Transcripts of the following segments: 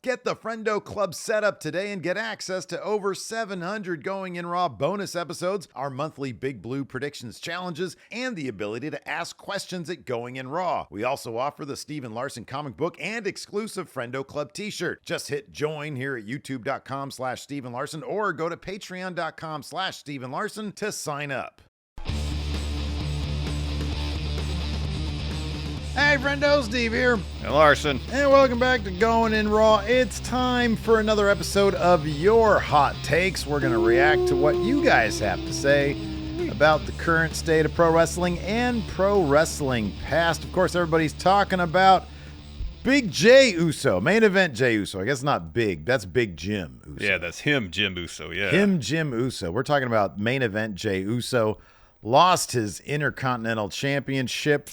Get the Friendo Club set up today and get access to over 700 Going In Raw bonus episodes, our monthly Big Blue predictions challenges, and the ability to ask questions at Going In Raw. We also offer the Steven Larson comic book and exclusive Friendo Club t-shirt. Just hit join here at youtube.com/Steven Larson or go to patreon.com/Steven Larson to sign up. Hey, friendo, Steve here. And Larson. And welcome back to Going In Raw. It's time for another episode of Your Hot Takes. We're going to react to what you guys have to say about the current state of pro wrestling and pro wrestling past. Of course, everybody's talking about Big Jey Uso, main event Jey Uso. I guess not big. That's Big Jim Uso. Yeah, that's him, Jim Uso. Yeah. Him, Jim Uso. We're talking about main event Jey Uso. Lost his Intercontinental Championship.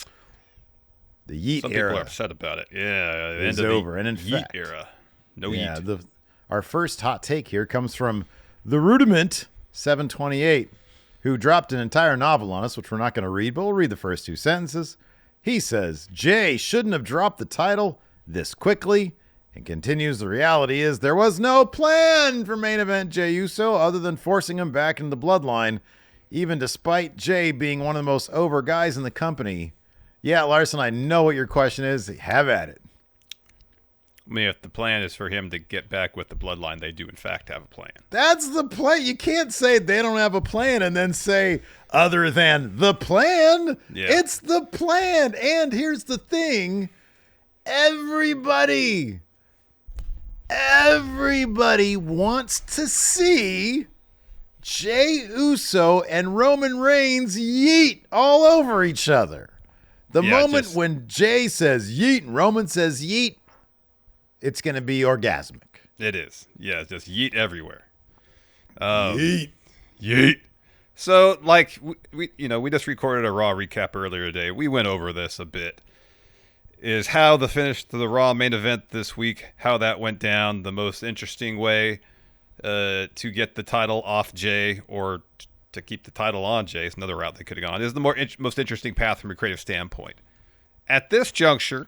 The Yeet Some era. people are upset about it. Yeah, the It's end of over. the And in Yeet fact, era. No Yeet. Our first hot take here comes from the Rudiment 728, who dropped an entire novel on us, which we're not going to read, but we'll read the first two sentences. He says, Jey shouldn't have dropped the title this quickly, and continues, the reality is there was no plan for main event Jey Uso other than forcing him back into the Bloodline, even despite Jey being one of the most over guys in the company. Yeah, Larson, I know what your question is. Have at it. I mean, if the plan is for him to get back with the Bloodline, they do, in fact, have a plan. That's the plan. You can't say they don't have a plan and then say other than the plan. Yeah. It's the plan. And here's the thing. Everybody wants to see Jey Uso and Roman Reigns yeet all over each other. The moment when Jey says yeet and Roman says yeet, it's going to be orgasmic. It is. Yeah, just yeet everywhere. Yeet. Yeet. So, like, we just recorded a Raw recap earlier today. We went over this a bit. Is how the finish to the Raw main event this week, how that went down, the most interesting way to get the title off Jey or to keep the title on Jey, is another route they could have gone, is the most interesting path from a creative standpoint. At this juncture,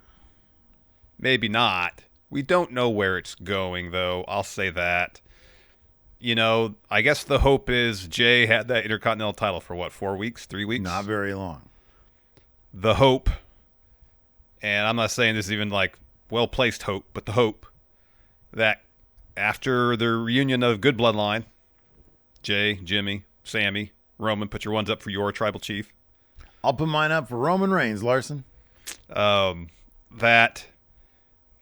maybe not. We don't know where it's going, though. I'll say that. You know, I guess the hope is Jey had that Intercontinental title for what, 4 weeks, 3 weeks? Not very long. The hope, and I'm not saying this is even like well-placed hope, but the hope that after the reunion of Good Bloodline, Jey, Jimmy, Sammy, Roman, put your ones up for your tribal chief. I'll put mine up for Roman Reigns, Larson. That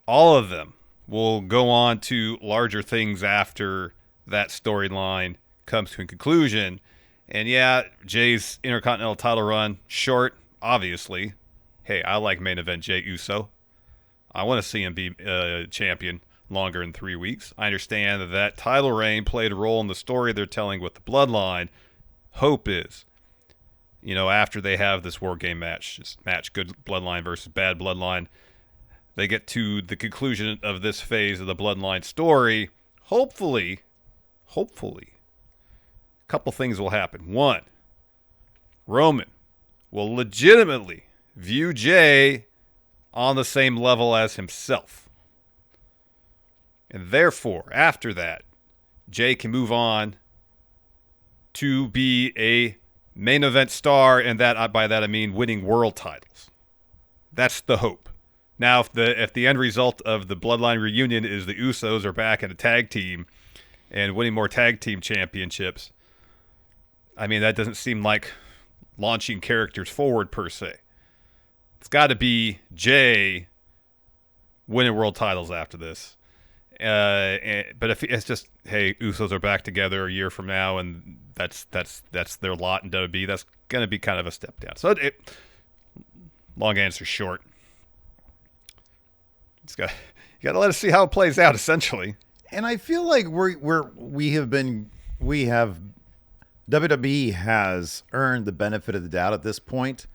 all of them will go on to larger things after that storyline comes to a conclusion. And yeah, Jey's Intercontinental title run, short, obviously. Hey, I like main event Jey Uso. I want to see him be champion longer than 3 weeks. I understand that title reign played a role in the story they're telling with the Bloodline. Hope is, after they have this War Game match Good Bloodline versus Bad Bloodline, they get to the conclusion of this phase of the Bloodline story. Hopefully, a couple things will happen. One, Roman will legitimately view Jey on the same level as himself. And therefore, after that, Jey can move on to be a main event star, and that by that I mean winning world titles. That's the hope. Now, if the end result of the Bloodline reunion is the Usos are back in a tag team and winning more tag team championships, I mean, that doesn't seem like launching characters forward per se. It's got to be Jey winning world titles after this. But if it's just, hey, Usos are back together a year from now, and that's their lot in WWE, that's going to be kind of a step down. So long answer short. You got to let us see how it plays out, essentially. And I feel like WWE has earned the benefit of the doubt at this point.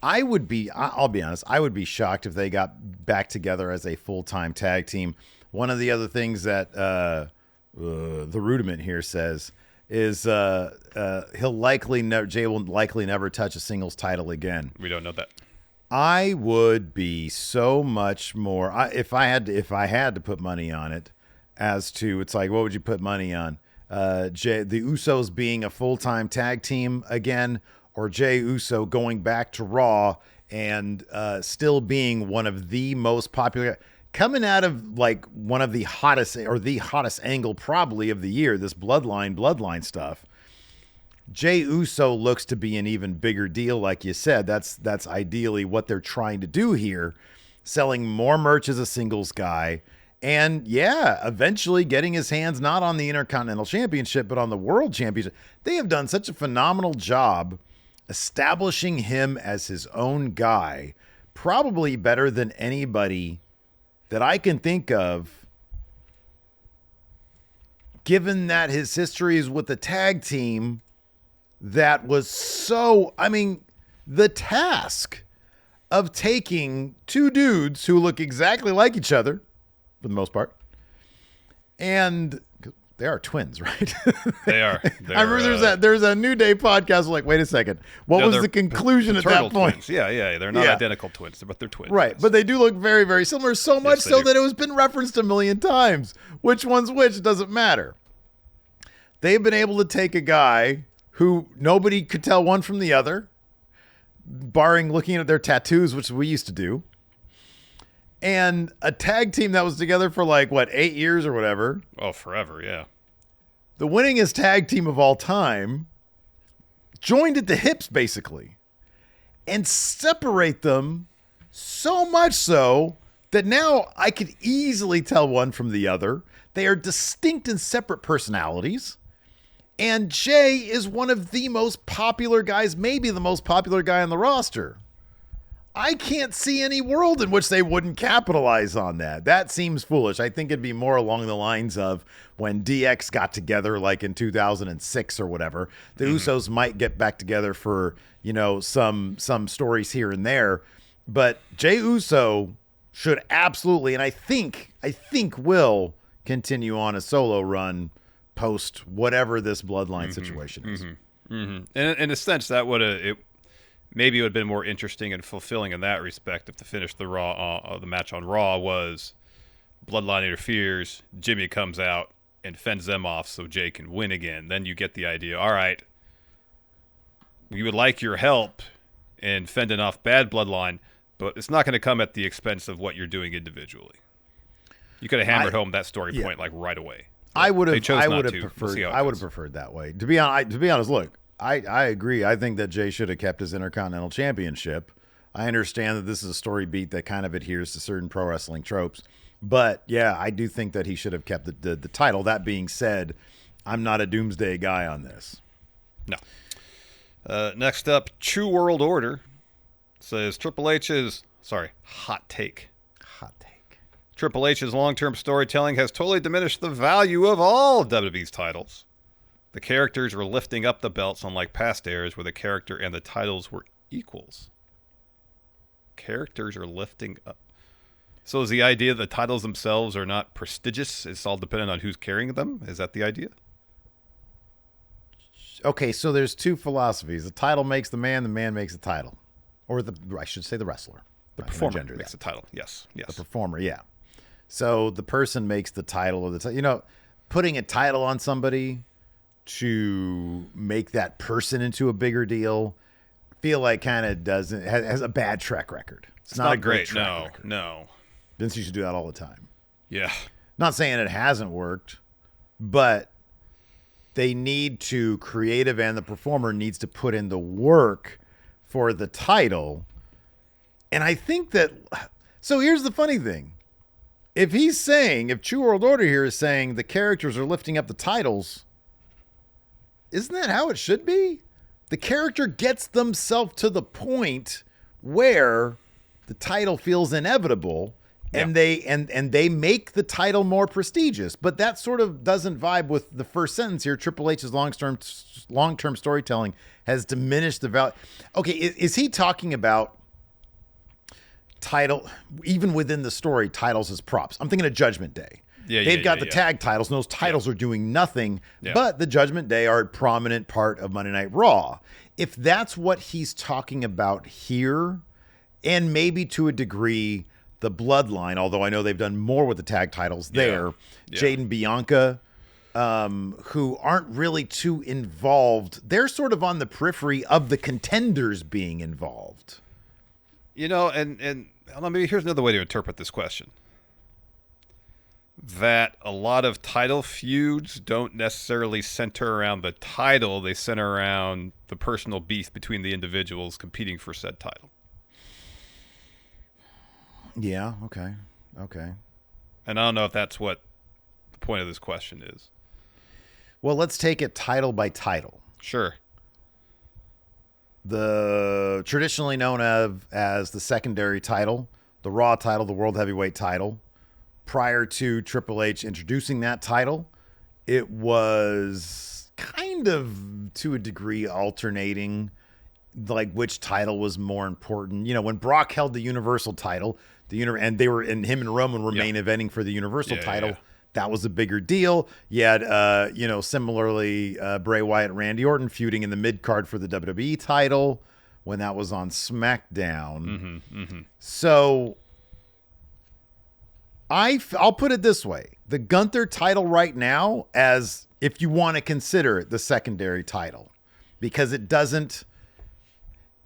I'll be honest, I would be shocked if they got back together as a full-time tag team. One of the other things that the Rudiment here says is Jey will likely never touch a singles title again. We don't know that. I would be so much more if I had to put money on it. As to, it's like, what would you put money on? The Usos being a full-time tag team again, or Jey Uso going back to Raw and still being one of the most popular, coming out of like one of the hottest or the hottest angle probably of the year, this bloodline stuff. Jey Uso looks to be an even bigger deal, like you said. That's ideally what they're trying to do here, selling more merch as a singles guy. And yeah, eventually getting his hands not on the Intercontinental Championship, but on the World Championship. They have done such a phenomenal job establishing him as his own guy, probably better than anybody that I can think of, given that his history is with the tag team that was so, I mean, the task of taking two dudes who look exactly like each other, for the most part, and they are twins, right? They are. I remember there's a New Day podcast. Like, wait a second, what was the conclusion at that point? Twins. Yeah, they're not identical twins, but they're twins. Right, but they do look very, very similar. So much so that it was been referenced a million times. Which one's which doesn't matter. They've been able to take a guy who nobody could tell one from the other, barring looking at their tattoos, which we used to do. And a tag team that was together for 8 years or whatever. Oh, forever, yeah. The winningest tag team of all time, joined at the hips, basically. And separate them so much so that now I could easily tell one from the other. They are distinct and separate personalities. And Jey is one of the most popular guys, maybe the most popular guy on the roster. I can't see any world in which they wouldn't capitalize on that. That seems foolish. I think it'd be more along the lines of when DX got together, like in 2006 or whatever. The Usos might get back together for, some stories here and there. But Jey Uso should absolutely, and I think will continue on a solo run post whatever this bloodline situation is. And in a sense, that would have maybe it would have been more interesting and fulfilling in that respect if the finish the match on Raw was Bloodline interferes, Jimmy comes out and fends them off so Jey can win again. Then you get the idea, all right, we would like your help in fending off bad Bloodline, but it's not going to come at the expense of what you're doing individually. You could have hammered home that story point right away. I would have preferred that way. To be honest, look, I agree. I think that Jey should have kept his Intercontinental Championship. I understand that this is a story beat that kind of adheres to certain pro wrestling tropes. But, yeah, I do think that he should have kept the title. That being said, I'm not a doomsday guy on this. No. Next up, True World Order says Triple H's hot take. Triple H's long-term storytelling has totally diminished the value of all WWE's titles. The characters were lifting up the belts, unlike past eras where the character and the titles were equals. Characters are lifting up. So is the idea that the titles themselves are not prestigious? It's all dependent on who's carrying them? Is that the idea? Okay, so there's two philosophies. The title makes the man makes the title. Or I should say the wrestler. The performer makes the title. Yes. The performer, yeah. So the person makes the title of the title. Putting a title on somebody to make that person into a bigger deal, I feel like kind of has a bad track record. It's not a great track record. No. Vince used to do that all the time. Yeah. Not saying it hasn't worked, but they need to, creative and the performer needs to put in the work for the title. And I think that, so here's the funny thing. If True World Order here is saying the characters are lifting up the titles, isn't that how it should be? The character gets themselves to the point where the title feels inevitable, and they make the title more prestigious. But that sort of doesn't vibe with the first sentence here. Triple H's long-term storytelling has diminished the value. Okay, is he talking about title, even within the story, titles as props? I'm thinking of Judgment Day. They've got the tag titles, and those titles are doing nothing, but the Judgment Day are a prominent part of Monday Night Raw. If that's what he's talking about here, and maybe to a degree the Bloodline, although I know they've done more with the tag titles there. Yeah. Jade and Bianca, who aren't really too involved. They're sort of on the periphery of the contenders being involved. You know, and maybe here's another way to interpret this question. That a lot of title feuds don't necessarily center around the title. They center around the personal beef between the individuals competing for said title. Yeah, okay. And I don't know if that's what the point of this question is. Well, let's take it title by title. Sure. The traditionally known as the secondary title, the Raw title, the World Heavyweight title. Prior to Triple H introducing that title, it was kind of, to a degree, alternating, like which title was more important. You know, when Brock held the Universal title, him and Roman were main eventing for the Universal title. Yeah. That was a bigger deal. You had, similarly, Bray Wyatt and Randy Orton feuding in the mid card for the WWE title when that was on SmackDown. So I'll put it this way. The Gunther title right now, as if you want to consider it the secondary title, because it doesn't,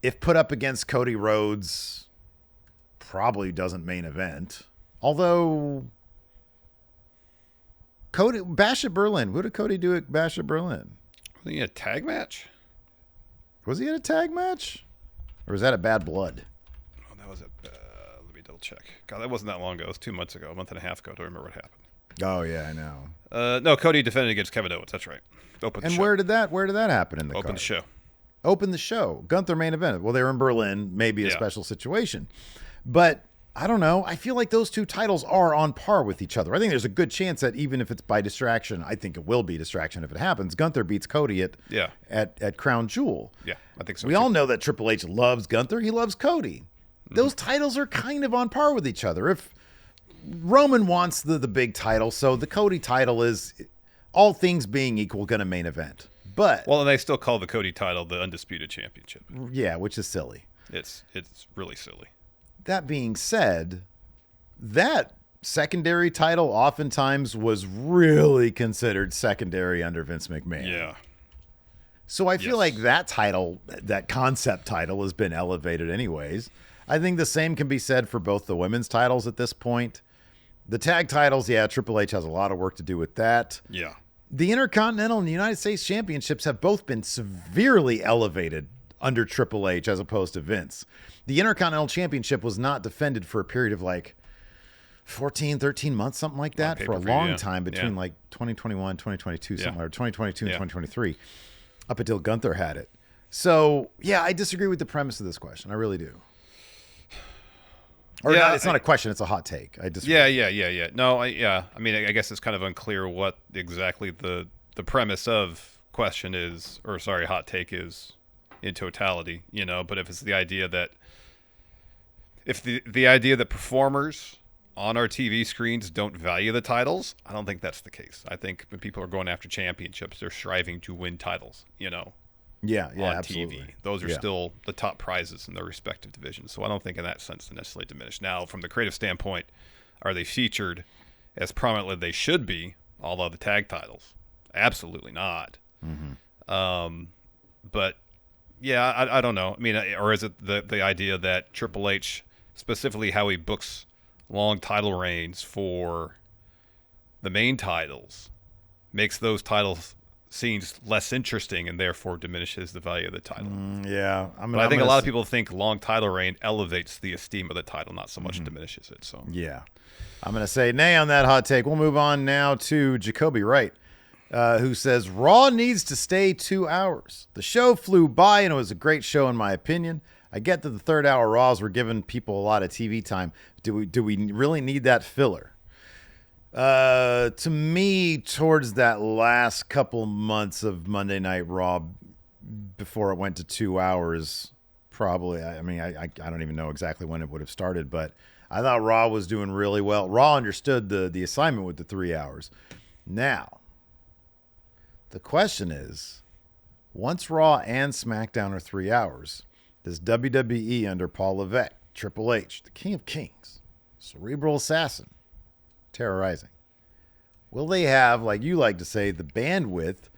if put up against Cody Rhodes, probably doesn't main event. Although Bash at Berlin. What did Cody do at Bash at Berlin? Was he in a tag match? Was he in a tag match? Or was that a Bad Blood? Oh, that was let me double check. God, that wasn't that long ago. It was 2 months ago, a month and a half ago. I don't remember what happened. Oh, yeah, I know. No, Cody defended against Kevin Owens. That's right. Where did that happen in the Open card? the show. Open the show. Gunther main event. Well, they were in Berlin. Maybe a special situation. But I don't know. I feel like those two titles are on par with each other. I think there's a good chance that even if it's by distraction, I think it will be distraction if it happens. Gunther beats Cody at Crown Jewel. Yeah, I think so. We all know that Triple H loves Gunther. He loves Cody. Those titles are kind of on par with each other. If Roman wants the big title, so the Cody title is, all things being equal, going to main event. But and they still call the Cody title the Undisputed Championship. Yeah, which is silly. It's really silly. That being said, that secondary title oftentimes was really considered secondary under Vince McMahon. Yeah. So I feel like that title, that concept title, has been elevated anyways. I think the same can be said for both the women's titles at this point. The tag titles, Triple H has a lot of work to do with that. Yeah. The Intercontinental and the United States Championships have both been severely elevated under Triple H as opposed to Vince. The Intercontinental Championship was not defended for a period of like 14, 13 months, something like that, for a long time between like 2021, 2022, something or 2022 and 2023, up until Gunther had it. So, I disagree with the premise of this question. I really do. Or it's not a question, it's a hot take. I disagree. Yeah. No, I mean, I guess it's kind of unclear what exactly the premise of question is, or sorry, hot take is in totality, but if it's the idea that the idea that performers on our TV screens don't value the titles, I don't think that's the case. I think when people are going after championships, they're striving to win titles, on absolutely. TV. Those are still the top prizes in their respective divisions. So I don't think in that sense they're necessarily diminished. Now, from the creative standpoint, are they featured as prominently as they should be, all of the tag titles? Absolutely not. But I don't know. I mean, or is it the idea that Triple H, specifically how he books long title reigns for the main titles, makes those titles scenes less interesting and therefore diminishes the value of the title? But I think a lot of people think long title reign elevates the esteem of the title, not so much diminishes it. So I'm going to say nay on that hot take. We'll move on now to Jacoby Wright, who says Raw needs to stay 2 hours. The show flew by and it was a great show in my opinion. I get that the third hour Raws were giving people a lot of TV time. Do we really need that filler? To me, towards that last couple months of Monday Night Raw, before it went to 2 hours, probably. I mean, I don't even know exactly when it would have started, but I thought Raw was doing really well. Raw understood the assignment with the 3 hours. Now, the question is, once Raw and SmackDown are 3 hours, does WWE under Paul Levesque Triple H, the King of Kings, cerebral assassin, terrorizing. Will they have, like you like to say, the bandwidth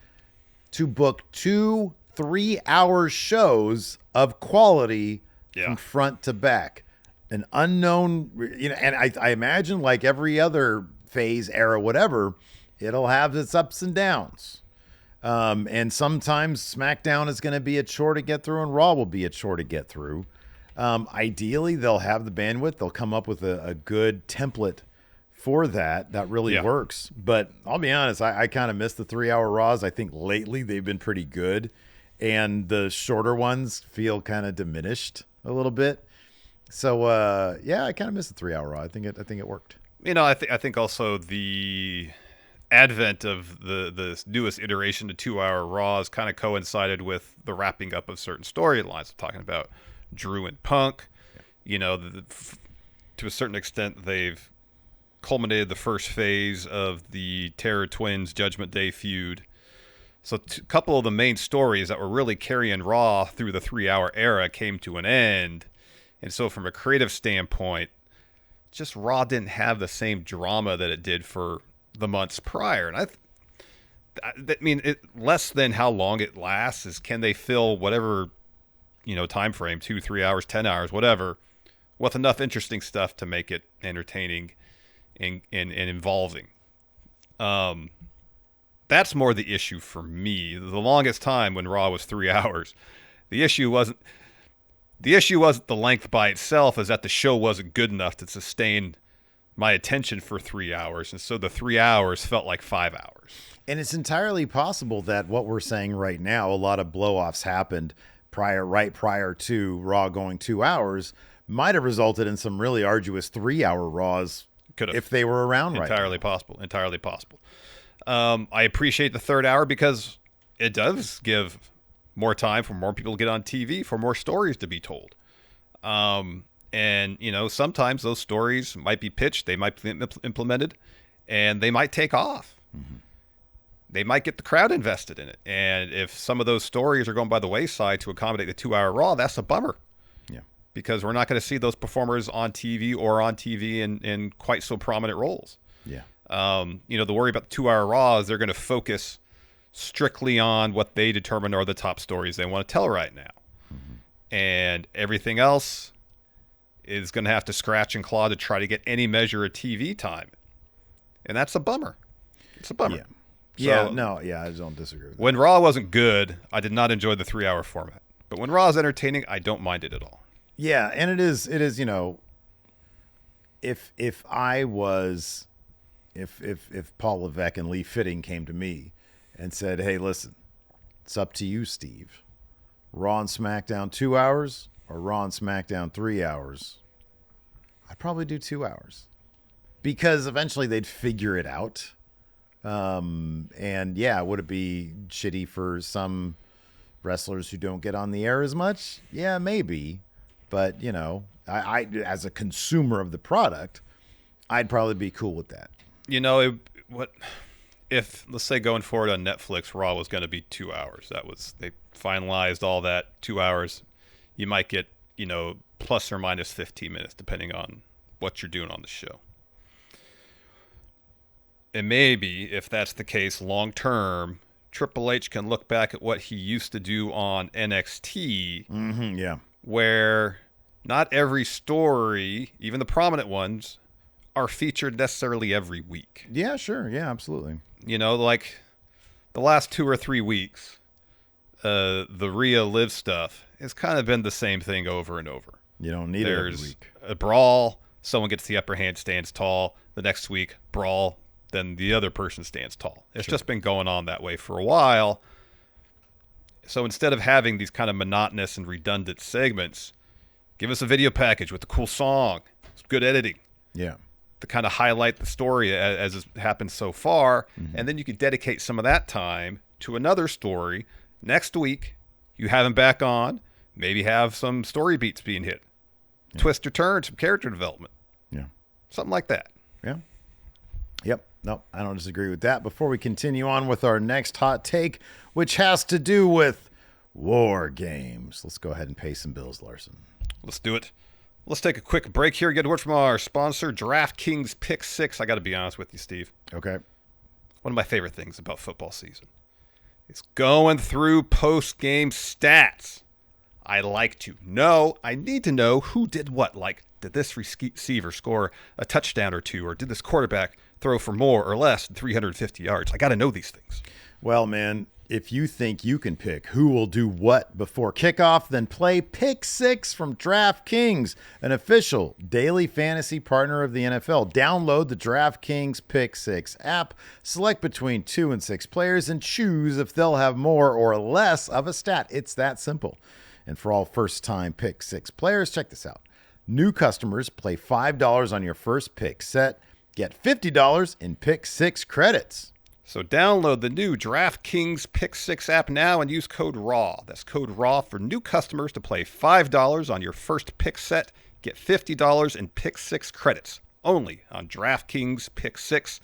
to book 2 3-hour shows of quality from front to back? An unknown, and I imagine like every other phase, era, whatever, it'll have its ups and downs. And sometimes SmackDown is going to be a chore to get through and Raw will be a chore to get through. Ideally, they'll have the bandwidth. They'll come up with a good template for that really works. But I'll be honest, I kind of miss the 3-hour Raws. I think lately they've been pretty good. And the shorter ones feel kind of diminished a little bit. So, I kind of miss the 3-hour Raw. I think it worked. I think also the advent of the newest iteration to 2-hour Raws kind of coincided with the wrapping up of certain storylines. I'm talking about Drew and Punk. To a certain extent, they've culminated the first phase of the Terror Twins Judgment Day feud. So a couple of the main stories that were really carrying Raw through the 3-hour era came to an end. And so from a creative standpoint, just Raw didn't have the same drama that it did for the months prior. And less than how long it lasts is, can they fill whatever, time frame, 2, 3 hours, 10 hours, whatever, with enough interesting stuff to make it entertaining and involving. That's more the issue for me. The longest time when Raw was 3 hours, the issue wasn't the length by itself, is that the show wasn't good enough to sustain my attention for 3 hours. And so the 3 hours felt like 5 hours. And it's entirely possible that what we're saying right now, a lot of blow-offs happened right prior to Raw going 2 hours, might have resulted in some really arduous 3-hour Raws if they were around right now. Entirely possible. I appreciate the third hour because it does give more time for more people to get on TV, for more stories to be told. And, sometimes those stories might be pitched, they might be implemented, and they might take off. Mm-hmm. They might get the crowd invested in it. And if some of those stories are going by the wayside to accommodate the 2-hour Raw, that's a bummer. Yeah. Because we're not going to see those performers on TV in quite so prominent roles. Yeah. The worry about the 2-hour Raw is they're going to focus strictly on what they determine are the top stories they want to tell right now. Mm-hmm. And everything else is going to have to scratch and claw to try to get any measure of TV time. And that's a bummer. It's a bummer. Yeah. I don't disagree with that. When Raw wasn't good, I did not enjoy the 3-hour format. But when Raw is entertaining, I don't mind it at all. Yeah, and it is, if Paul Levesque and Lee Fitting came to me and said, "Hey, listen, it's up to you, Steve. Raw and SmackDown 2 hours or Raw and SmackDown 3 hours?" I'd probably do 2 hours because eventually they'd figure it out. Would it be shitty for some wrestlers who don't get on the air as much? Yeah, maybe. But, I as a consumer of the product, I'd probably be cool with that. If, let's say, going forward on Netflix, Raw was going to be 2 hours. They finalized all that 2 hours. You might get, plus or minus 15 minutes, depending on what you're doing on the show. And maybe, if that's the case long term, Triple H can look back at what he used to do on NXT, where not every story, even the prominent ones, are featured necessarily every week. Yeah, sure. Yeah, absolutely. Like the last 2 or 3 weeks, the Rhea Liv stuff has kind of been the same thing over and over. You don't need it every week. A brawl, someone gets the upper hand, stands tall. The next week, brawl, then the other person stands tall. It's just been going on that way for a while. So instead of having these kind of monotonous and redundant segments, give us a video package with a cool song, good editing. Yeah. To kind of highlight the story as has happened so far. Mm-hmm. And then you could dedicate some of that time to another story. Next week, you have him back on, maybe have some story beats being hit. Yeah. Twist or turn, some character development. Yeah. Something like that. Yeah. Yep. No, I don't disagree with that. Before we continue on with our next hot take, which has to do with war games, let's go ahead and pay some bills, Larson. Let's do it. Let's take a quick break here. Get a word from our sponsor, DraftKings Pick 6. I got to be honest with you, Steve. Okay. One of my favorite things about football season is going through post-game stats. I like to know, I need to know who did what. Like, did this receiver score a touchdown or two, or did this quarterback throw for more or less than 350 yards? I got to know these things. Well, man, if you think you can pick who will do what before kickoff, then play Pick 6 from DraftKings, an official daily fantasy partner of the NFL. Download the DraftKings Pick 6 app, select between 2 and 6 players, and choose if they'll have more or less of a stat. It's that simple. And for all first-time Pick 6 players, check this out. New customers play $5 on your first pick set. Get $50 in Pick 6 credits. So download the new DraftKings Pick 6 app now and use code RAW. That's code RAW for new customers to play $5 on your first pick set. Get $50 in Pick 6 credits. Only on DraftKings Pick 6.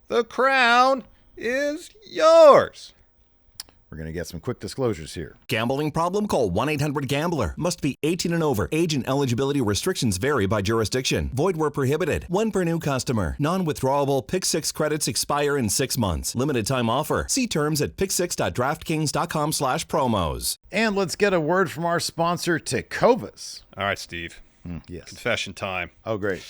The crown is yours. We're going to get some quick disclosures here. Gambling problem? Call 1-800-GAMBLER. Must be 18 and over. Age and eligibility restrictions vary by jurisdiction. Void where prohibited. One per new customer. Non-withdrawable Pick 6 credits expire in 6 months. Limited time offer. See terms at pick6.draftkings.com/promos. And let's get a word from our sponsor, Tecovas. All right, Steve. Yes. Confession time. Oh, great.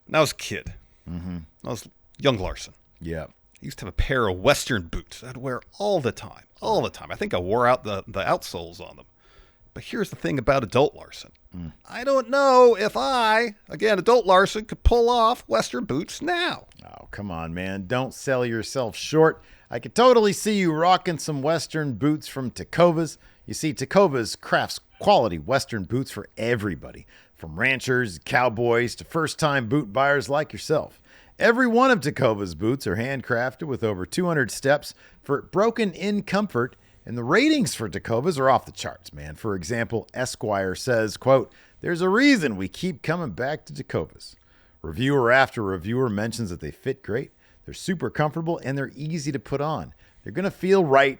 When I was a kid, I was young Larson. Yeah. I used to have a pair of Western boots I'd wear all the time. All the time. I think I wore out the outsoles on them. But here's the thing about adult Larson. I don't know if I, again, adult Larson, could pull off Western boots now. Oh, come on, man. Don't sell yourself short. I could totally see you rocking some Western boots from Tecovas. You see, Tecovas crafts quality Western boots for everybody, from ranchers, cowboys, to first-time boot buyers like yourself. Every one of Tecovas boots are handcrafted with over 200 steps for broken-in comfort, and the ratings for Tecovas are off the charts, man. For example, Esquire says, quote, "There's a reason we keep coming back to Tecovas." Reviewer after reviewer mentions that they fit great, they're super comfortable, and they're easy to put on. They're going to feel right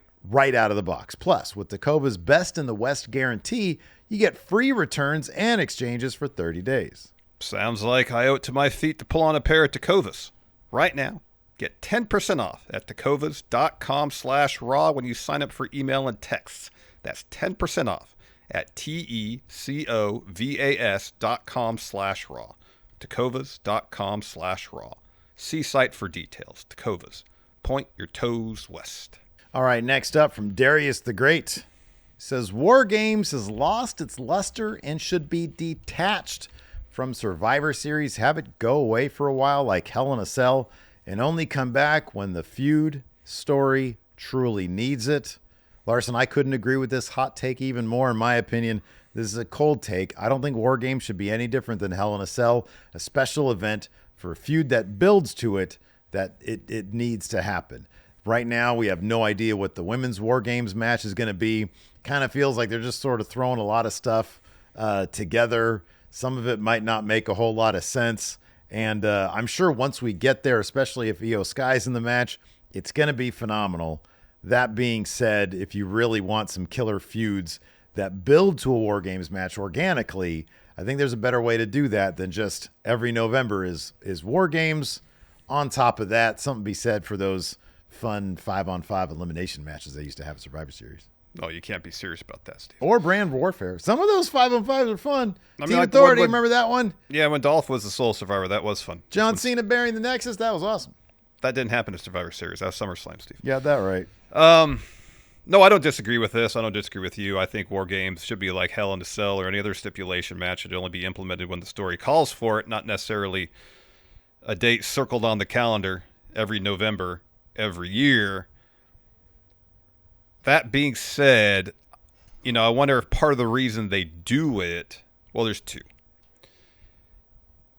out of the box. Plus, with Tecovas Best in the West guarantee, you get free returns and exchanges for 30 days. Sounds like I owe it to my feet to pull on a pair of Tecovas. Right now, get 10% off at tecovas.com/raw when you sign up for email and texts. That's 10% off at tecovas.com/raw. tecovas.com/raw. See site for details. Tecovas. Point your toes west. All right, next up from Darius the Great. He says, War Games has lost its luster and should be detached from Survivor Series. Have it go away for a while like Hell in a Cell and only come back when the feud story truly needs it. Larson, I couldn't agree with this hot take even more. In my opinion, this is a cold take. I don't think War Games should be any different than Hell in a Cell, a special event for a feud that builds to it, that it needs to happen. Right now, we have no idea what the women's War Games match is going to be. Kind of feels like they're just sort of throwing a lot of stuff together. Some of it might not make a whole lot of sense. And I'm sure once we get there, especially if Io Sky's in the match, it's going to be phenomenal. That being said, if you really want some killer feuds that build to a War Games match organically, I think there's a better way to do that than just every November is War Games. On top of that, something be said for those fun 5-on-5 elimination matches they used to have at Survivor Series. Oh, you can't be serious about that, Steve. Or Brand Warfare. Some of those 5-on-5s are fun. I mean, Team like Authority, when- remember that one? Yeah, when Dolph was the sole survivor, that was fun. John Cena burying the Nexus, that was awesome. That didn't happen at Survivor Series. That was SummerSlam, Steve. Yeah, that right. No, I don't disagree with this. I don't disagree with you. I think War Games should be like Hell in a Cell or any other stipulation match. It should only be implemented when the story calls for it, not necessarily a date circled on the calendar every November, every year. That being said, I wonder if part of the reason they do it, well, there's two,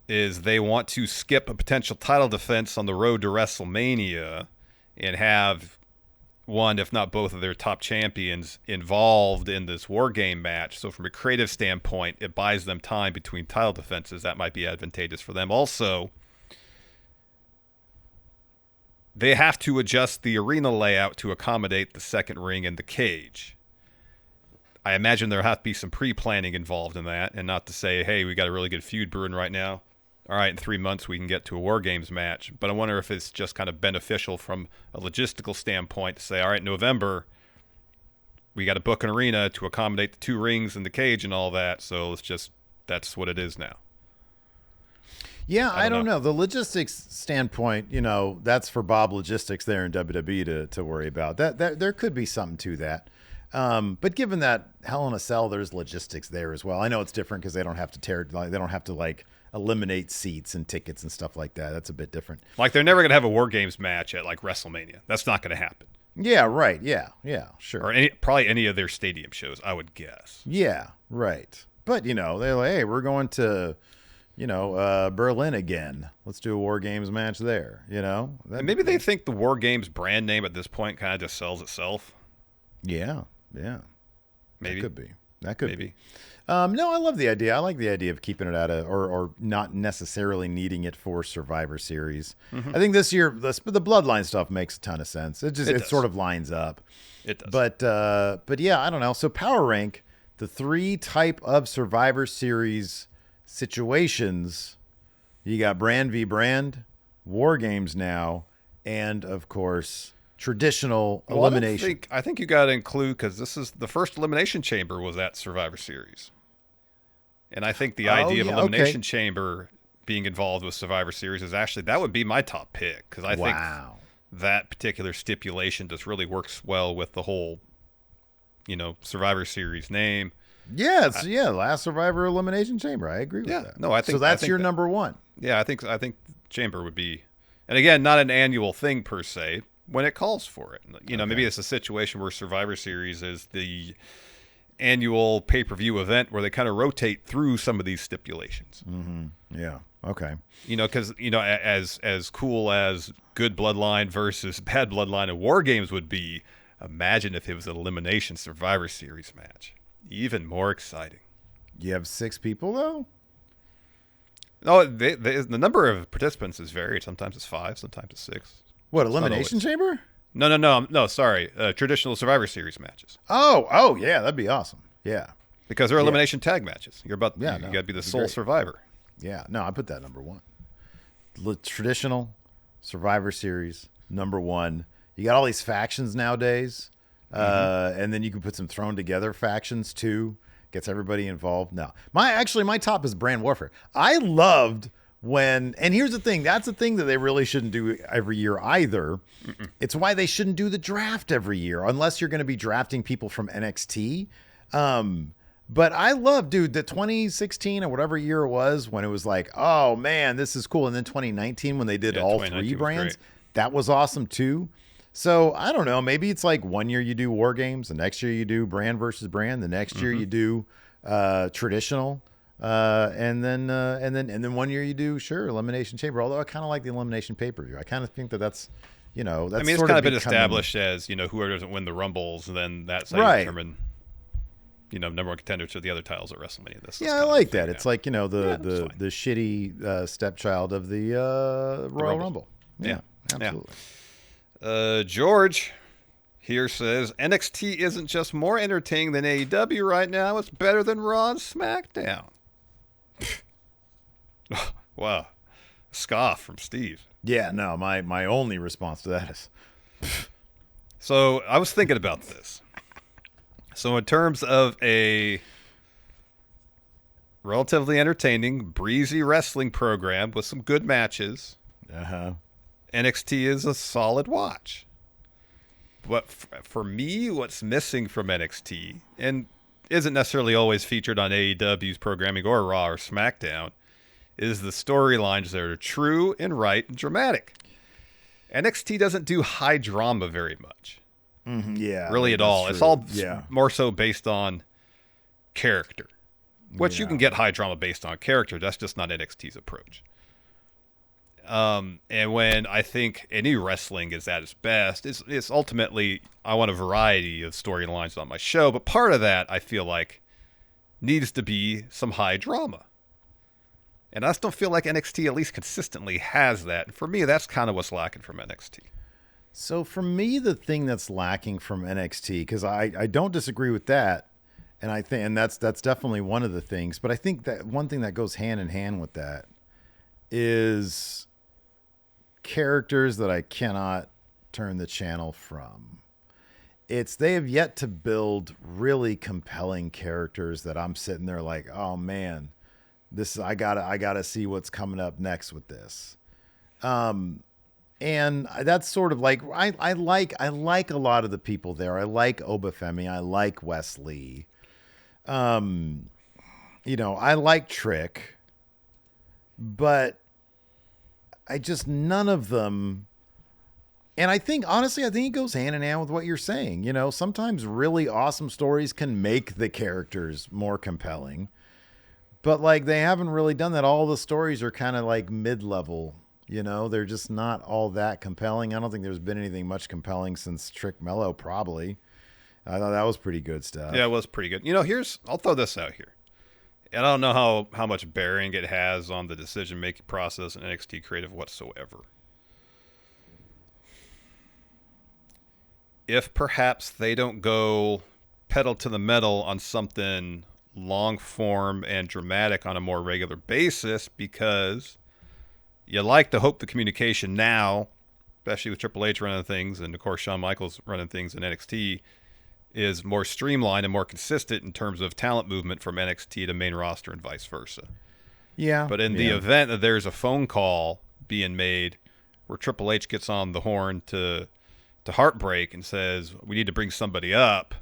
is they want to skip a potential title defense on the road to WrestleMania and have one, if not both of their top champions involved in this War Game match. So from a creative standpoint, it buys them time between title defenses. That might be advantageous for them. Also, they have to adjust the arena layout to accommodate the second ring and the cage. I imagine there'll have to be some pre-planning involved in that, and not to say, hey, we got a really good feud brewing right now. All right, in 3 months we can get to a War Games match. But I wonder if it's just kind of beneficial from a logistical standpoint to say, all right, November, we got to book an arena to accommodate the 2 rings and the cage and all that. So that's what it is now. Yeah, I don't know. The logistics standpoint, that's for Bob Logistics there in WWE to worry about. That there could be something to that. But given that Hell in a Cell, there's logistics there as well. I know it's different because they don't have to eliminate seats and tickets and stuff like that. That's a bit different. Like they're never going to have a War Games match at like WrestleMania. That's not going to happen. Yeah, right. Yeah, sure. Or probably any of their stadium shows, I would guess. Yeah, right. But they're like, hey, we're going to Berlin again. Let's do a War Games match there, And maybe they think the War Games brand name at this point kind of just sells itself. Yeah. Maybe. That could be. No, I love the idea. I like the idea of keeping it or not necessarily needing it for Survivor Series. Mm-hmm. I think this year, the Bloodline stuff makes a ton of sense. It sort of lines up. It does. But yeah, I don't know. So power rank the 3 type of Survivor Series situations. You got brand v brand, War Games now, and of course traditional elimination. I think you got to include, because this is the first Elimination Chamber was at Survivor Series, and I think the idea of Elimination Chamber being involved with Survivor Series is actually, that would be my top pick, because I think that particular stipulation just really works well with the whole Survivor Series name. Yeah, last Survivor Elimination Chamber. I agree with that. No, I think so. That's your number one. Yeah, I think Chamber would be, and again, not an annual thing per se when it calls for it. Maybe it's a situation where Survivor Series is the annual pay-per-view event where they kind of rotate through some of these stipulations. Mm-hmm. Yeah. Okay. Because as cool as good Bloodline versus bad Bloodline in War Games would be, imagine if it was an elimination Survivor Series match. Even more exciting. You have 6 people, though? No, the number of participants is varied. Sometimes it's 5, sometimes it's 6. What, Elimination Chamber? No, sorry. Traditional Survivor Series matches. Oh, yeah, that'd be awesome. Yeah. Because they're elimination tag matches. You got to be the sole great. Survivor. Yeah, no, I put that number 1. Traditional Survivor Series, number 1. You got all these factions nowadays. And then you can put some thrown together factions too. Gets everybody involved. No, my top is brand warfare. I loved and here's the thing. That's the thing that they really shouldn't do every year either. Mm-mm. It's why they shouldn't do the draft every year unless you're going to be drafting people from NXT. But I love, dude, the 2016 or whatever year it was when it was like, oh man, this is cool. And then 2019 when they did all 3 brands, that was awesome too. So I don't know. Maybe it's like 1 year you do War Games, the next year you do brand versus brand, the next year you do traditional, and then 1 year you do Elimination Chamber. Although I kind of like the Elimination pay-per-view. I kind of think that's that's. I mean, it's kind of been established as whoever doesn't win the Rumbles, and then that's how you determine number 1 contenders to the other titles at WrestleMania. I like that. It's like the shitty stepchild of the Royal Rumble. Yeah, absolutely. Yeah. George here says NXT isn't just more entertaining than AEW right now, it's better than Raw and SmackDown. Wow. Scoff from Steve. Yeah, no, my only response to that is so I was thinking about this. So in terms of a relatively entertaining, breezy wrestling program with some good matches, NXT is a solid watch. But for me, what's missing from NXT, and isn't necessarily always featured on AEW's programming or Raw or SmackDown, is the storylines that are true and right and dramatic. NXT doesn't do high drama very much. Really at all. True. It's all more so based on character. Which you can get high drama based on character. That's just not NXT's approach. And when I think any wrestling is at its best, it's ultimately, I want a variety of storylines on my show, but part of that I feel like needs to be some high drama. And I just don't feel like NXT at least consistently has that. And for me, that's kind of what's lacking from NXT. So for me, the thing that's lacking from NXT, because I don't disagree with that, And I think, and that's definitely one of the things. But I think that one thing that goes hand in hand with that is characters that I cannot turn the channel from. They have yet to build really compelling characters that I'm sitting there like, oh man, I gotta see what's coming up next with this. And that's sort of like, I like a lot of the people there. I like Obafemi. I like Wesley. I like Trick, but none of them. And I think, honestly, it goes hand in hand with what you're saying. Sometimes really awesome stories can make the characters more compelling, but like they haven't really done that. All the stories are kind of like mid-level, they're just not all that compelling. I don't think there's been anything much compelling since Trick Mello, probably. I thought that was pretty good stuff. Yeah, it was pretty good. I'll throw this out here. And I don't know how much bearing it has on the decision-making process in NXT creative whatsoever. If perhaps they don't go pedal to the metal on something long form and dramatic on a more regular basis, because you like to hope the communication now, especially with Triple H running things and of course Shawn Michaels running things in NXT, is more streamlined and more consistent in terms of talent movement from NXT to main roster and vice versa. Yeah. But in the event that there's a phone call being made where Triple H gets on the horn to Heartbreak and says, we need to bring somebody up,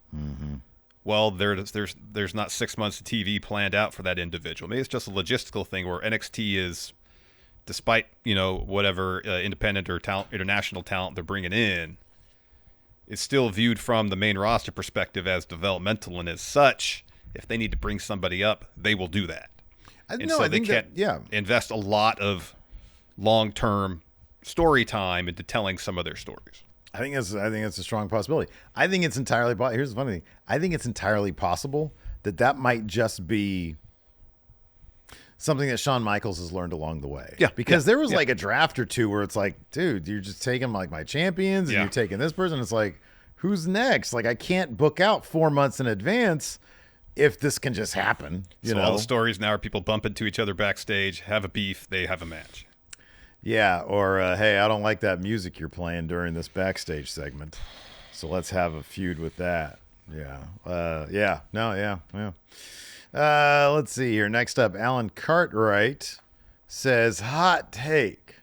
well, there's not 6 months of TV planned out for that individual. Maybe it's just a logistical thing where NXT is, despite, whatever independent or international talent they're bringing in, is still viewed from the main roster perspective as developmental, and as such, if they need to bring somebody up, they will do that. They can't invest a lot of long-term story time into telling some of their stories. I think it's a strong possibility. I think it's entirely. Here's the funny thing. I think it's entirely possible that might just be something that Shawn Michaels has learned along the way. Yeah. Because there was like a draft or two where it's like, dude, you're just taking like my champions and you're taking this person. It's like, who's next? Like, I can't book out 4 months in advance if this can just happen. You know, all the stories now are people bump into each other backstage, have a beef, they have a match. Yeah, or hey, I don't like that music you're playing during this backstage segment, so let's have a feud with that. Yeah. Let's see here. Next up, Alan Cartwright says, hot take.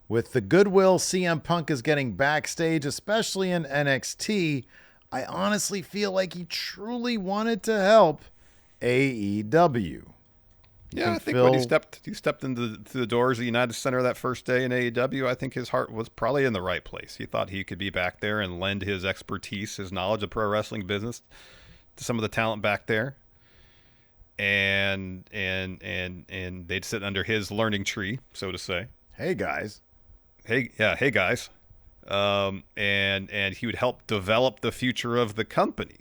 With the goodwill CM Punk is getting backstage, especially in NXT, I honestly feel like he truly wanted to help AEW. Yeah, I think when he stepped into the doors of the United Center that first day in AEW, I think his heart was probably in the right place. He thought he could be back there and lend his expertise, his knowledge of pro wrestling business to some of the talent back there. And they'd sit under his learning tree, so to say. Hey guys. Hey guys. And he would help develop the future of the company.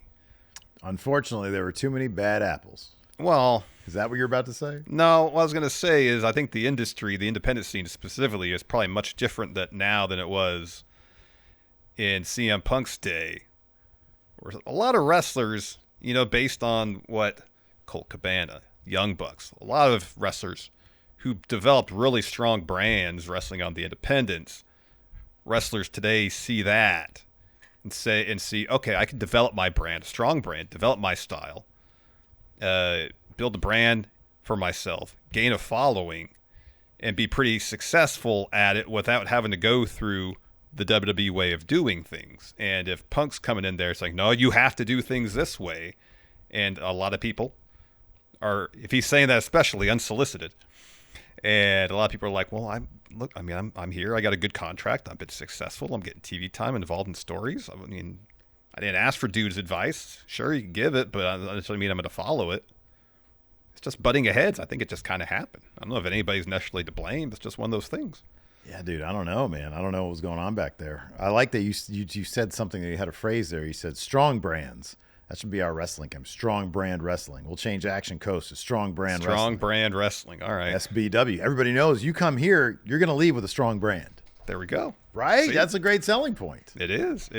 Unfortunately, there were too many bad apples. Well, is that what you're about to say? No, what I was going to say is I think the industry, the independent scene specifically, is probably much different now than it was in CM Punk's day. Where a lot of wrestlers, based on what Colt Cabana, Young Bucks, a lot of wrestlers who developed really strong brands wrestling on the independents, wrestlers today see that and see, okay, I can develop my brand, a strong brand, develop my style. Build a brand for myself, gain a following, and be pretty successful at it without having to go through the WWE way of doing things. And if Punk's coming in there, it's like, no, you have to do things this way. And a lot of people are, if he's saying that especially, unsolicited. And a lot of people are like, well, I'm here. I got a good contract. I've been successful. I'm getting TV time, involved in stories. I mean, I didn't ask for dude's advice. Sure, you can give it, but that doesn't mean I'm going to follow it. It's just butting heads. I think it just kind of happened. I don't know if anybody's necessarily to blame. It's just one of those things. Yeah, dude, I don't know, man. I don't know what was going on back there. I like that you said something, that you had a phrase there. You said strong brands. That should be our wrestling camp. Strong brand wrestling. We'll change Action Coast to strong brand wrestling. Strong brand wrestling. All right. SBW. Everybody knows you come here, you're going to leave with a strong brand. There we go. Right? See? That's a great selling point. It is.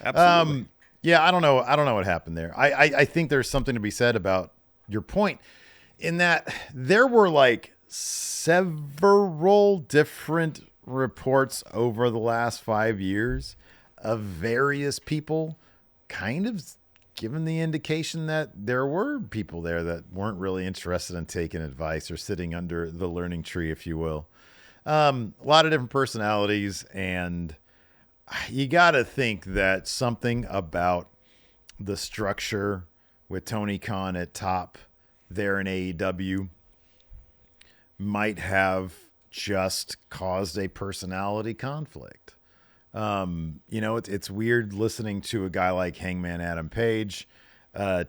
Absolutely. Yeah, I don't know. I don't know what happened there. I think there's something to be said about your point in that there were like several different reports over the last 5 years of various people kind of giving the indication that there were people there that weren't really interested in taking advice or sitting under the learning tree, if you will. A lot of different personalities, and you got to think that something about the structure with Tony Khan at top there in AEW might have just caused a personality conflict. It's weird listening to a guy like Hangman Adam Page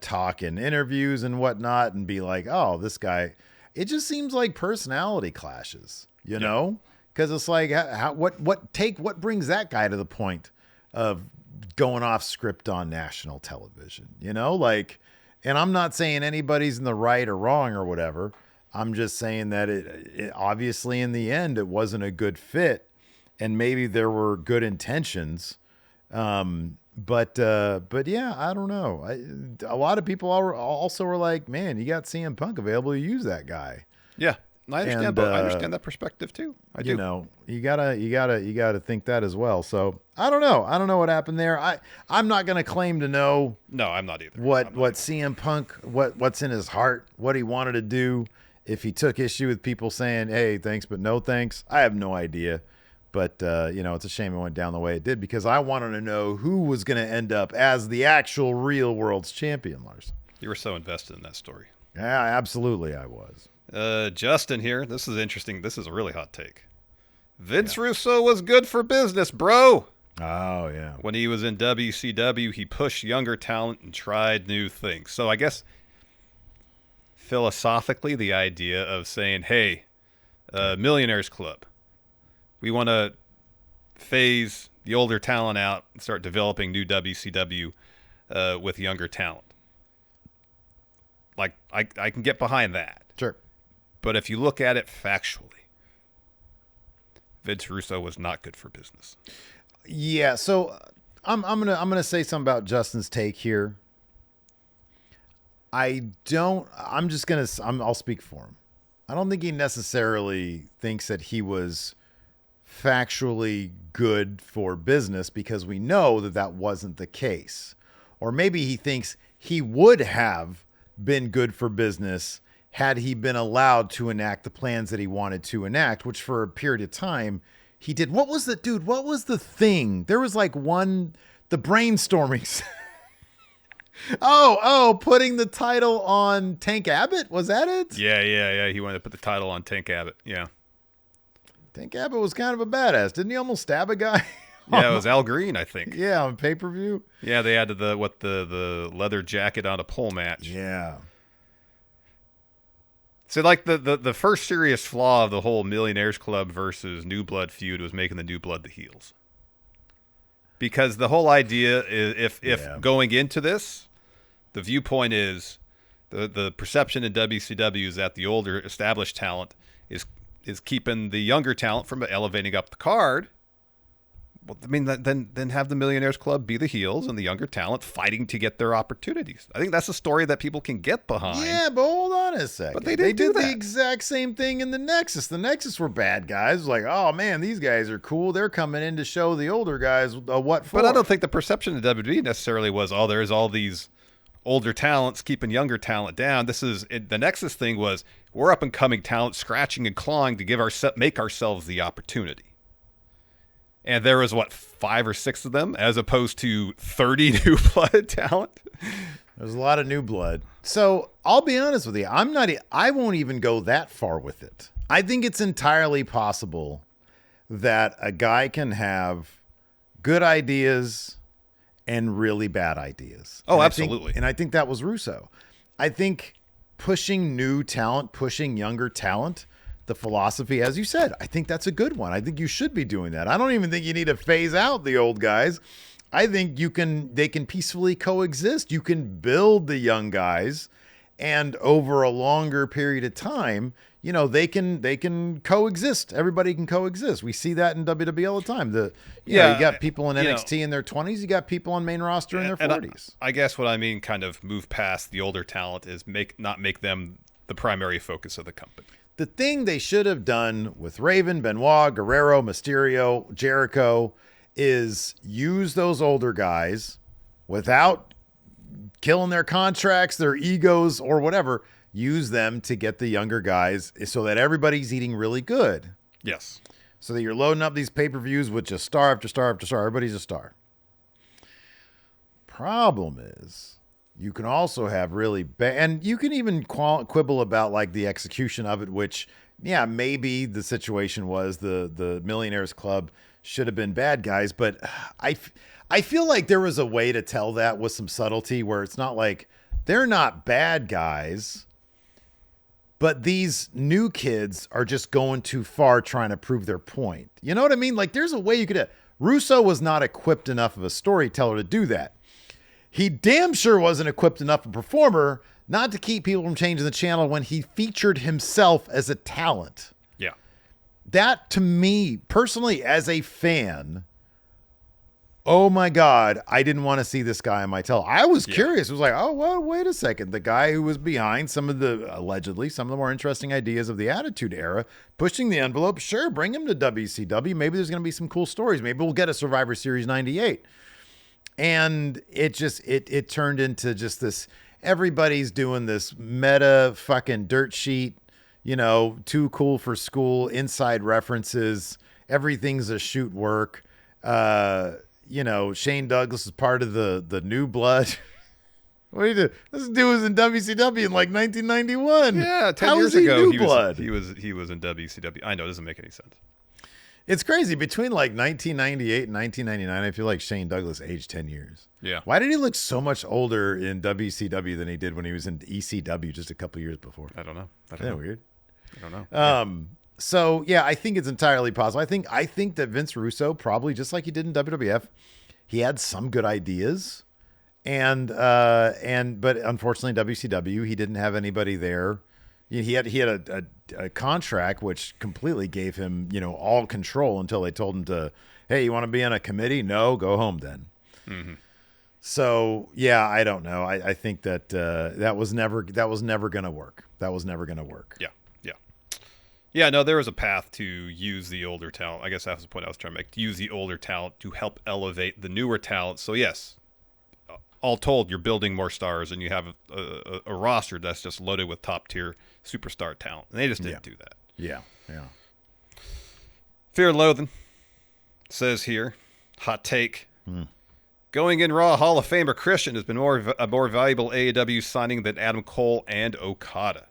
talk in interviews and whatnot and be like, oh, this guy, it just seems like personality clashes, you know? Because it's like, what brings that guy to the point of going off script on national television, and I'm not saying anybody's in the right or wrong or whatever. I'm just saying that it obviously in the end, it wasn't a good fit, and maybe there were good intentions. But yeah, I don't know. A lot of people also were like, man, you got CM Punk available to use that guy. Yeah. I understand, I understand that perspective too. I do. You gotta think that as well. So I don't know. I don't know what happened there. I'm not gonna claim to know. No, I'm not either. What CM Punk, what's in his heart, what he wanted to do. If he took issue with people saying, "Hey, thanks, but no thanks," I have no idea. But it's a shame it went down the way it did because I wanted to know who was going to end up as the actual real world's champion, Larson. You were so invested in that story. Yeah, absolutely, I was. Justin here. This is interesting. This is a really hot take. Vince Russo was good for business, bro. Oh, yeah. When he was in WCW, he pushed younger talent and tried new things. So I guess philosophically, the idea of saying, hey, Millionaires Club, we want to phase the older talent out and start developing new WCW with younger talent. Like, I can get behind that. Sure. But if you look at it factually, Vince Russo was not good for business. Yeah, so I'm gonna say something about Justin's take here. I'll speak for him. I don't think he necessarily thinks that he was factually good for business because we know that wasn't the case. Or maybe he thinks he would have been good for business had he been allowed to enact the plans that he wanted to enact, which for a period of time he did. What was the thing? There was like the brainstorming. Putting the title on Tank Abbott? Was that it? Yeah. He wanted to put the title on Tank Abbott. Yeah. Tank Abbott was kind of a badass. Didn't he almost stab a guy? Yeah, it was Al Green, I think. Yeah, on pay-per-view. Yeah, they added the leather jacket on a pole match. Yeah. So, like, the first serious flaw of the whole Millionaires Club versus New Blood feud was making the New Blood the heels. Because the whole idea is, if going into this, the viewpoint is, the perception in WCW is that the older established talent is keeping the younger talent from elevating up the card. Well, I mean, then have the Millionaires Club be the heels and the younger talent fighting to get their opportunities. I think that's a story that people can get behind. Yeah, but hold on a second. But they did the exact same thing in the Nexus. The Nexus were bad guys. Like, oh man, these guys are cool. They're coming in to show the older guys what for. But I don't think the perception of WWE necessarily was, there's all these older talents keeping younger talent down. The Nexus thing was, we're up and coming talent scratching and clawing to make ourselves the opportunity. And there was 5 or 6 of them as opposed to 30 new blood talent. There's a lot of new blood. So I'll be honest with you. I won't even go that far with it. I think it's entirely possible that a guy can have good ideas and really bad ideas. Oh, absolutely. And I think that was Russo. I think pushing new talent, pushing younger talent, the philosophy, as you said, I think that's a good one. I think you should be doing that. I don't even think you need to phase out the old guys. I think they can peacefully coexist. You can build the young guys, and over a longer period of time, they can coexist. Everybody can coexist. We see that in WWE all the time. You got people in NXT in their 20s. You got people on main roster in their 40s. I guess what I mean, kind of move past the older talent, is not make them the primary focus of the company. The thing they should have done with Raven, Benoit, Guerrero, Mysterio, Jericho is use those older guys without killing their contracts, their egos, or whatever. Use them to get the younger guys so that everybody's eating really good. Yes. So that you're loading up these pay-per-views with just star after star after star. Everybody's a star. Problem is, you can also have really bad, and you can even quibble about like the execution of it, which, maybe the situation was the Millionaires Club should have been bad guys, but I feel like there was a way to tell that with some subtlety where it's not like they're not bad guys, but these new kids are just going too far trying to prove their point. You know what I mean? Like there's a way you could. Russo was not equipped enough of a storyteller to do that. He damn sure wasn't equipped enough a performer not to keep people from changing the channel when he featured himself as a talent. Yeah. That, to me, personally, as a fan, oh my God, I didn't want to see this guy on my television. I was curious. It was like, oh, well, wait a second. The guy who was behind allegedly, some of the more interesting ideas of the Attitude Era, pushing the envelope, sure, bring him to WCW. Maybe there's going to be some cool stories. Maybe we'll get a Survivor Series 98. And it just, it turned into just this, everybody's doing this meta fucking dirt sheet, too cool for school, inside references. Everything's a shoot work. Shane Douglas is part of the New Blood. What do you do? This dude was in WCW in like 1991. Yeah, 10 How years was he ago, New Blood? He was in WCW. I know, it doesn't make any sense. It's crazy. Between like 1998 and 1999, I feel like Shane Douglas aged 10 years. Yeah. Why did he look so much older in WCW than he did when he was in ECW just a couple years before? I don't know. Isn't that weird? I don't know. So yeah, I think it's entirely possible. I think that Vince Russo probably, just like he did in WWF, he had some good ideas, but unfortunately WCW, he didn't have anybody there. He had a contract which completely gave him, all control until they told him to, hey, you want to be on a committee? No, go home then. Mm-hmm. So yeah, I don't know. I think that that was never going to work. That was never going to work. Yeah. Yeah, no, there was a path to use the older talent. I guess that was the point I was trying to make. To use the older talent to help elevate the newer talent. So yes, all told, you're building more stars, and you have a roster that's just loaded with top tier superstar talent. And they just didn't do that. Yeah. Fear and Loathing says here, hot take. Going in Raw Hall of Famer Christian has been a more valuable AEW signing than Adam Cole and Okada.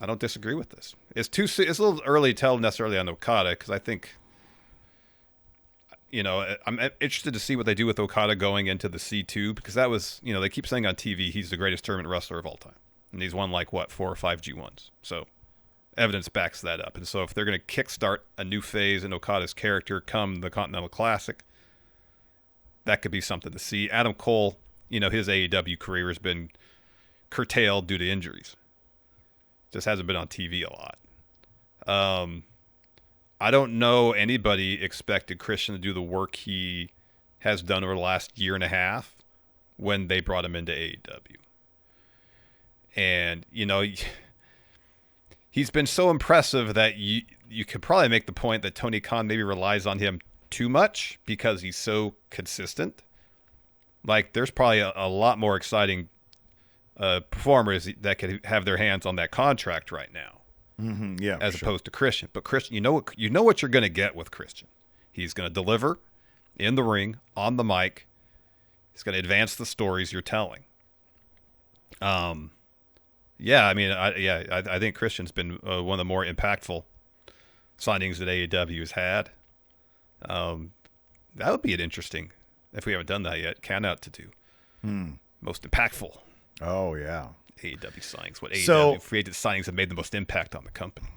I don't disagree with this. It's a little early to tell necessarily on Okada, because I think, I'm interested to see what they do with Okada going into the C2, because that was, they keep saying on TV he's the greatest tournament wrestler of all time. And he's won 4 or 5 G1s. So evidence backs that up. And so if they're going to kickstart a new phase in Okada's character come the Continental Classic, that could be something to see. Adam Cole, his AEW career has been curtailed due to injuries. Just hasn't been on TV a lot. I don't know anybody expected Christian to do the work he has done over the last year and a half when they brought him into AEW. And, he's been so impressive that you could probably make the point that Tony Khan maybe relies on him too much because he's so consistent. Like, there's probably a lot more exciting performers that could have their hands on that contract right now. Mm-hmm, yeah, as opposed to Christian. But Christian, you know what you're going to get with Christian. He's going to deliver in the ring, on the mic. He's going to advance the stories you're telling. Yeah, I mean, I think Christian's been one of the more impactful signings that AEW has had. That would be an interesting, if we haven't done that yet, count out to do. Most impactful. Oh, yeah. AEW signings. What AEW free agent signings have made the most impact on the company?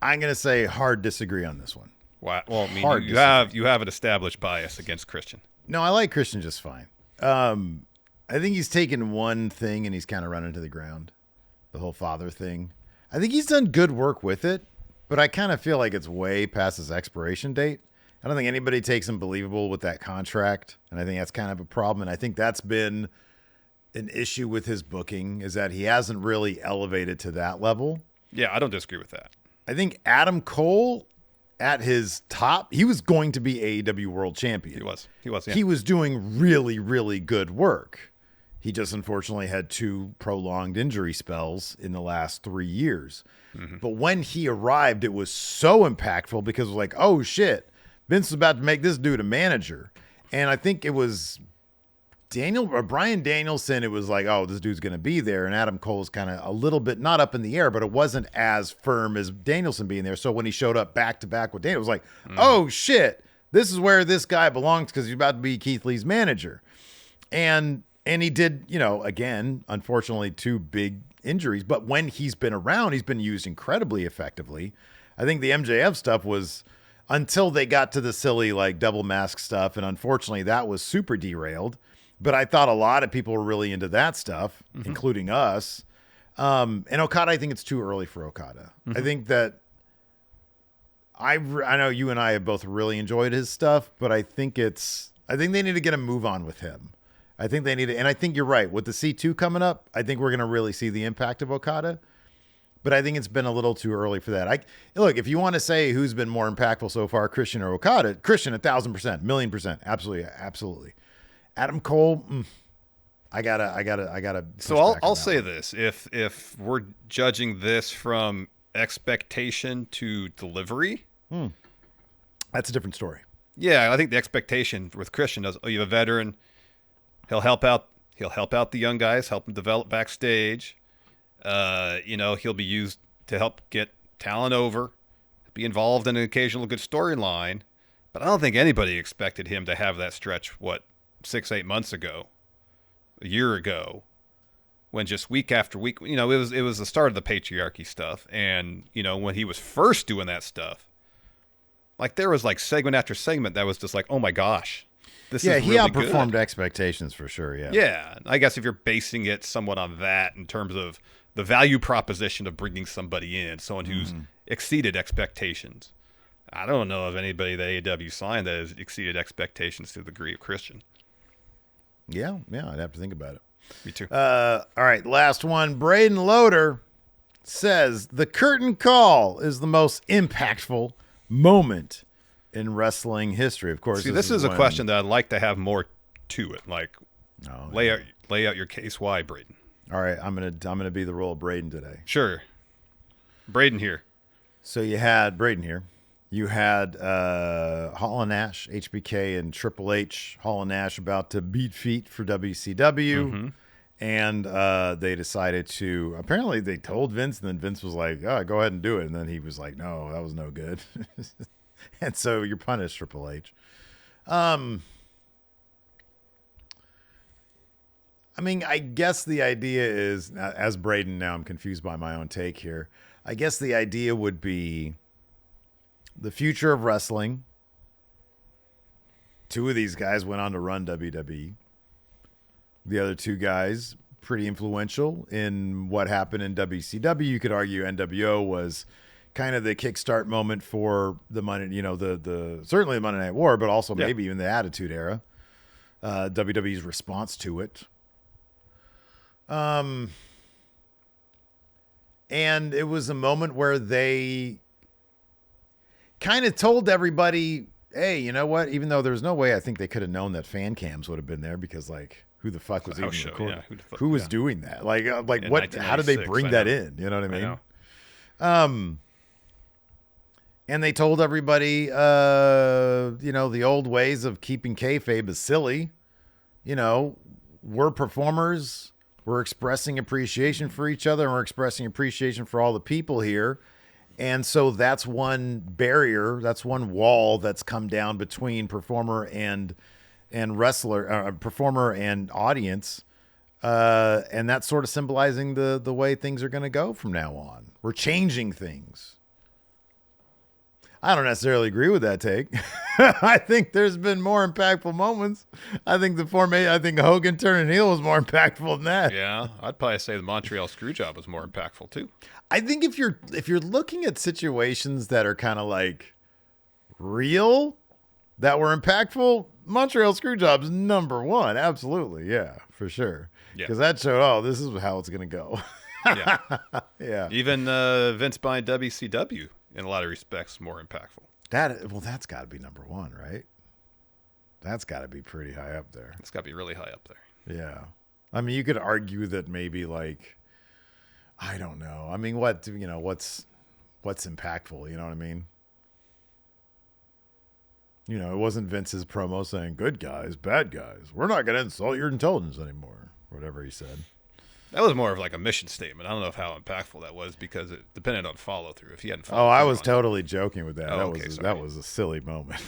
I'm going to say hard disagree on this one. Wow. Well, I mean, you have an established bias against Christian. No, I like Christian just fine. I think he's taken one thing and he's kind of run into the ground. The whole father thing. I think he's done good work with it, but I kind of feel like it's way past his expiration date. I don't think anybody takes him believable with that contract, and I think that's kind of a problem. And I think that's been an issue with his booking, is that he hasn't really elevated to that level. Yeah, I don't disagree with that. I think Adam Cole, at his top, he was going to be AEW World Champion. He was. Yeah. He was doing really, really good work. He just unfortunately had 2 prolonged injury spells in the last 3 years. Mm-hmm. But when he arrived, it was so impactful because it was like, oh shit, Vince was about to make this dude a manager. And I think it was Bryan Danielson. It was like, oh, this dude's going to be there. And Adam Cole's kind of a little bit, not up in the air, but it wasn't as firm as Danielson being there. So when he showed up back to back with Daniel, it was like, oh shit, this is where this guy belongs because he's about to be Keith Lee's manager. And he did, again, unfortunately, 2 big injuries. But when he's been around, he's been used incredibly effectively. I think the MJF stuff was until they got to the silly, like, double mask stuff. And unfortunately, that was super derailed. But I thought a lot of people were really into that stuff, including us. And Okada, I think it's too early for Okada. I think that I know you and I have both really enjoyed his stuff, but I think they need to get a move on with him. I think they need to, and I think you're right. With the C2 coming up, I think we're going to really see the impact of Okada. But I think it's been a little too early for that. Look, if you want to say who's been more impactful so far, Christian or Okada, Christian 1,000%, 1,000,000%, absolutely. Adam Cole, I gotta. So I'll say this: if we're judging this from expectation to delivery, that's a different story. Yeah, I think the expectation with Christian is, you have a veteran. He'll help out the young guys, help them develop backstage. He'll be used to help get talent over, be involved in an occasional good storyline. But I don't think anybody expected him to have that stretch, 6-8 months ago, a year ago, when just week after week, it was the start of the patriarchy stuff. And, when he was first doing that stuff, like there was like segment after segment that was just like, oh my gosh. He really outperformed good. Expectations for sure. Yeah. Yeah. I guess if you're basing it somewhat on that in terms of the value proposition of bringing somebody in, someone who's exceeded expectations. I don't know of anybody that AEW signed that has exceeded expectations to the degree of Christian. Yeah. I'd have to think about it. Me too. All right. Last one. Braden Loader says the curtain call is the most impactful moment in wrestling history. Of course. See, this is a question that I'd like to have more to it. Like, lay out your case. Why, Braden? All right, I'm gonna be the role of Braden today. Sure, Braden here. So you had Braden here. You had Hall and Nash, HBK, and Triple H. Hall and Nash about to beat feet for WCW, and they decided to. Apparently, they told Vince, and then Vince was like, "Oh, go ahead and do it." And then he was like, "No, that was no good." And so you're punished, Triple H. I mean, I guess the idea is, as Braden, now I'm confused by my own take here. I guess the idea would be the future of wrestling. 2 of these guys went on to run WWE. The other 2 guys, pretty influential in what happened in WCW. You could argue NWO was kind of the kickstart moment for the Monday, certainly the Monday Night War, but also maybe even the Attitude Era. WWE's response to it. And it was a moment where they kind of told everybody, hey, you know what? Even though there's no way I think they could have known that fan cams would have been there because, like, who the fuck was even recording? Yeah, who was doing that? Like what? How did they bring that in? You know what I mean? And they told everybody, the old ways of keeping kayfabe is silly. We're performers. We're expressing appreciation for each other, and we're expressing appreciation for all the people here. And so that's one barrier, that's one wall that's come down between performer and wrestler, performer and audience. And that's sort of symbolizing the way things are going to go from now on. We're changing things. I don't necessarily agree with that take. I think there's been more impactful moments. I think I think Hogan turning heel was more impactful than that. Yeah, I'd probably say the Montreal Screwjob was more impactful too. I think if you're looking at situations that are kind of like real, that were impactful, Montreal Screwjob's number one. Absolutely, yeah, for sure. Because that showed, oh, this is how it's gonna go. Yeah, yeah. Even Vince buying WCW in a lot of respects more impactful. That's got to be number one, right? That's got to be pretty high up there. It's got to be really high up there. Yeah. I mean, you could argue that maybe like, I don't know. I mean, what's impactful? You know what I mean? You know, it wasn't Vince's promo saying, good guys, bad guys. We're not going to insult your intelligence anymore. Whatever he said. That was more of like a mission statement. I don't know how impactful that was because it depended on follow through. If he hadn't followed I was totally joking with that. Oh, that was a silly moment.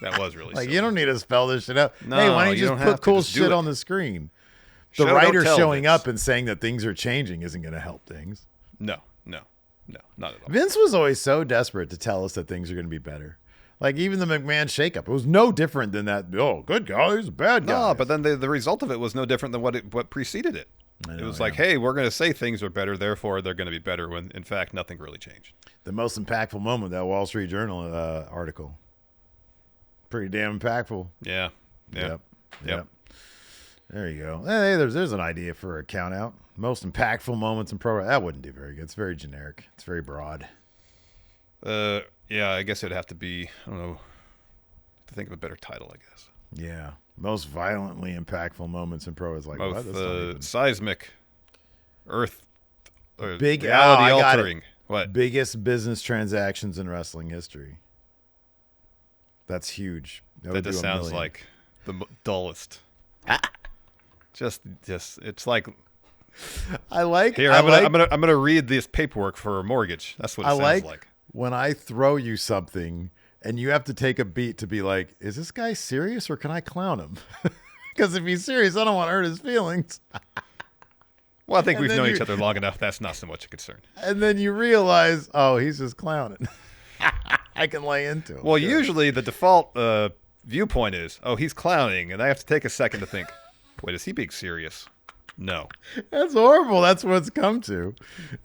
That was really like silly. You don't need to spell this shit out. No, hey, why don't you just put cool shit on the screen? The writer showing up and saying that things are changing isn't going to help things. No, not at all. Vince was always so desperate to tell us that things are going to be better. Like even the McMahon shakeup, it was no different than that. Oh, good guys, bad guys. No, but then the result of it was no different than what preceded it. It was like, hey, we're going to say things are better, therefore they're going to be better, when in fact nothing really changed. The most impactful moment, that Wall Street Journal article. Pretty damn impactful. Yeah. Yep. There you go. Hey, there's an idea for a count out. Most impactful moments in pro. That wouldn't do very good. It's very generic. It's very broad. Yeah, I guess it'd have to be, I don't know, to think of a better title, I guess. Yeah. Most violently impactful moments in pro is like what? Seismic, earth, big reality altering. What? Biggest business transactions in wrestling history. That's huge. That just sounds like the dullest. just it's like. I'm gonna read this paperwork for a mortgage. That's what it sounds like. When I throw you something and you have to take a beat to be like, is this guy serious or can I clown him? Because if he's serious, I don't want to hurt his feelings. Well, I think we've known each other long enough. That's not so much a concern. And then you realize, oh, he's just clowning. I can lay into him. Well, usually the default viewpoint is, oh, he's clowning. And I have to take a second to think, wait, is he being serious? No. That's horrible. That's what it's come to.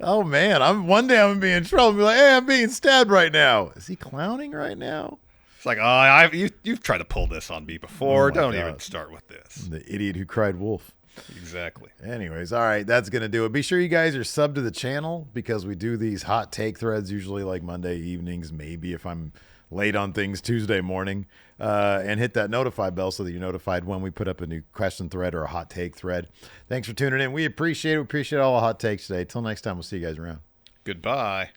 Oh, man. One day I'm going to be in trouble and be like, hey, I'm being stabbed right now. Is he clowning right now? It's like, oh, you've tried to pull this on me before. Don't even start with this. The idiot who cried wolf. Exactly. Anyways, all right, that's going to do it. Be sure you guys are subbed to the channel because we do these hot take threads usually like Monday evenings, maybe if I'm late on things Tuesday morning, and hit that notify bell so that you're notified when we put up a new question thread or a hot take thread. Thanks for tuning in. We appreciate it. We appreciate all the hot takes today. Till next time, we'll see you guys around. Goodbye.